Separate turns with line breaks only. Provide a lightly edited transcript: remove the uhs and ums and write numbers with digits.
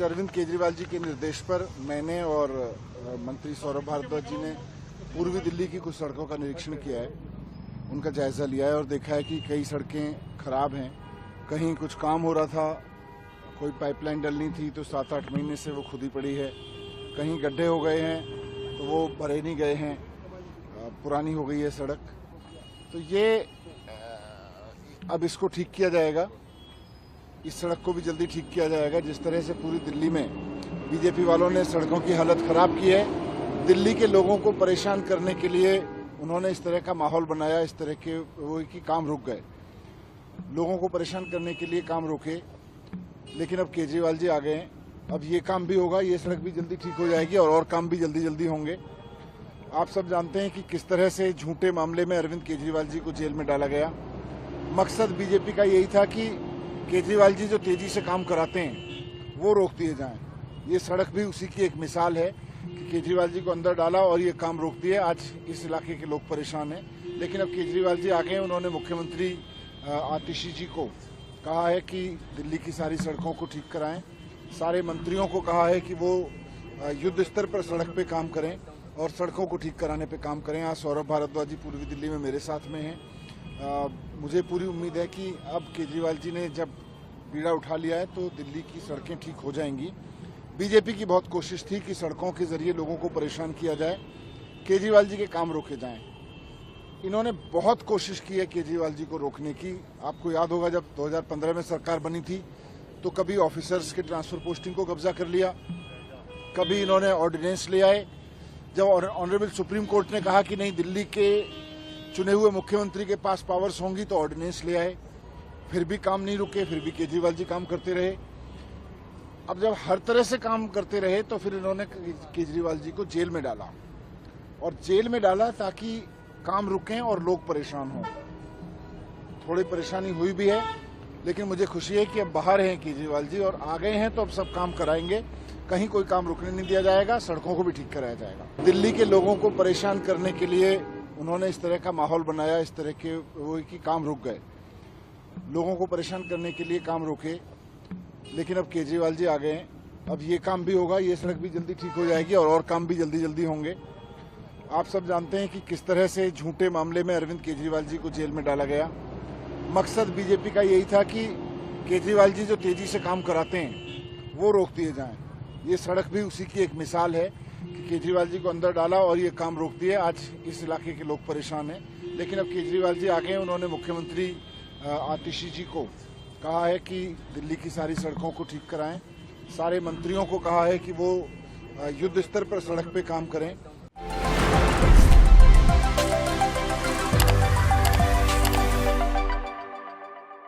अरविंद केजरीवाल जी के निर्देश पर मैंने और मंत्री सौरभ भारद्वाज जी ने पूर्वी दिल्ली की कुछ सड़कों का निरीक्षण किया है, उनका जायजा लिया है और देखा है कि कई सड़कें खराब हैं। कहीं कुछ काम हो रहा था, कोई पाइपलाइन डलनी थी तो 7-8 महीने से वो खुदी पड़ी है। कहीं गड्ढे हो गए हैं तो वो भरे नहीं गए हैं, पुरानी हो गई है सड़क। तो ये अब इसको ठीक किया जाएगा, इस सड़क को भी जल्दी ठीक किया जाएगा। जिस तरह से पूरी दिल्ली में बीजेपी वालों ने सड़कों की हालत खराब की है, दिल्ली के लोगों को परेशान करने के लिए उन्होंने इस तरह का माहौल बनाया, इस तरह के वो कि काम रुक गए। लोगों को परेशान करने के लिए काम रोके, लेकिन अब केजरीवाल जी आ गए हैं, अब ये काम भी होगा, ये सड़क भी जल्दी ठीक हो जाएगी और काम भी जल्दी जल्दी होंगे। आप सब जानते हैं कि किस तरह से झूठे मामले में अरविंद केजरीवाल जी को जेल में डाला गया। मकसद बीजेपी का यही था कि केजरीवाल जी जो तेजी से काम कराते हैं वो रोक दिए जाएं। ये सड़क भी उसी की एक मिसाल है कि केजरीवाल जी को अंदर डाला और ये काम रोक दिए। आज इस इलाके के लोग परेशान हैं, लेकिन अब केजरीवाल जी आ गए हैं। उन्होंने मुख्यमंत्री आतिशी जी को कहा है कि दिल्ली की सारी सड़कों को ठीक कराएं। सारे मंत्रियों को कहा है कि वो युद्ध स्तर पर सड़क पे काम करें और सड़कों को ठीक कराने पे काम करें। आज सौरभ भारद्वाज जी पूर्वी दिल्ली में मेरे साथ में हैं। मुझे पूरी उम्मीद है कि अब केजरीवाल जी ने जब बीड़ा उठा लिया है तो दिल्ली की सड़कें ठीक हो जाएंगी। बीजेपी की बहुत कोशिश थी कि सड़कों के जरिए लोगों को परेशान किया जाए, केजरीवाल जी के काम रोके जाएं। इन्होंने बहुत कोशिश की है केजरीवाल जी को रोकने की। आपको याद होगा जब 2015 में सरकार बनी थी तो कभी ऑफिसर्स के ट्रांसफर पोस्टिंग को कब्जा कर लिया, कभी इन्होंने ऑर्डिनेंस ले आए। जब ऑनरेबल सुप्रीम कोर्ट ने कहा कि नहीं, दिल्ली के चुने हुए मुख्यमंत्री के पास पावर्स होंगी, तो ऑर्डिनेंस ले आए। फिर भी काम नहीं रुके, फिर भी केजरीवाल जी काम करते रहे। अब जब हर तरह से काम करते रहे तो फिर इन्होंने केजरीवाल जी को जेल में डाला, और जेल में डाला ताकि काम रुकें और लोग परेशान हों। थोड़ी परेशानी हुई भी है, लेकिन मुझे खुशी है कि अब बाहर हैं केजरीवाल जी और आ गए हैं, तो अब सब काम कराएंगे। कहीं कोई काम रुकने नहीं दिया जाएगा, सड़कों को भी ठीक कराया जाएगा। दिल्ली के लोगों को परेशान करने के लिए उन्होंने इस तरह का माहौल बनाया, इस तरह के वो कि काम रुक गए। लोगों को परेशान करने के लिए काम रोके, लेकिन अब केजरीवाल जी आ गए हैं, अब ये काम भी होगा, ये सड़क भी जल्दी ठीक हो जाएगी और काम भी जल्दी जल्दी होंगे। आप सब जानते हैं कि किस तरह से झूठे मामले में अरविंद केजरीवाल जी को जेल में डाला गया। मकसद बीजेपी का यही था कि केजरीवाल जी जो तेजी से काम कराते हैं वो रोक दिए जाएं। ये सड़क भी उसी की एक मिसाल है कि केजरीवाल जी को अंदर डाला और ये काम रोक दिए। आज इस इलाके के लोग परेशान हैं, लेकिन अब केजरीवाल जी आ गए हैं। उन्होंने मुख्यमंत्री आतिशी जी को कहा है कि दिल्ली की सारी सड़कों को ठीक कराएं। सारे मंत्रियों को कहा है कि वो युद्ध स्तर पर सड़क पे काम करें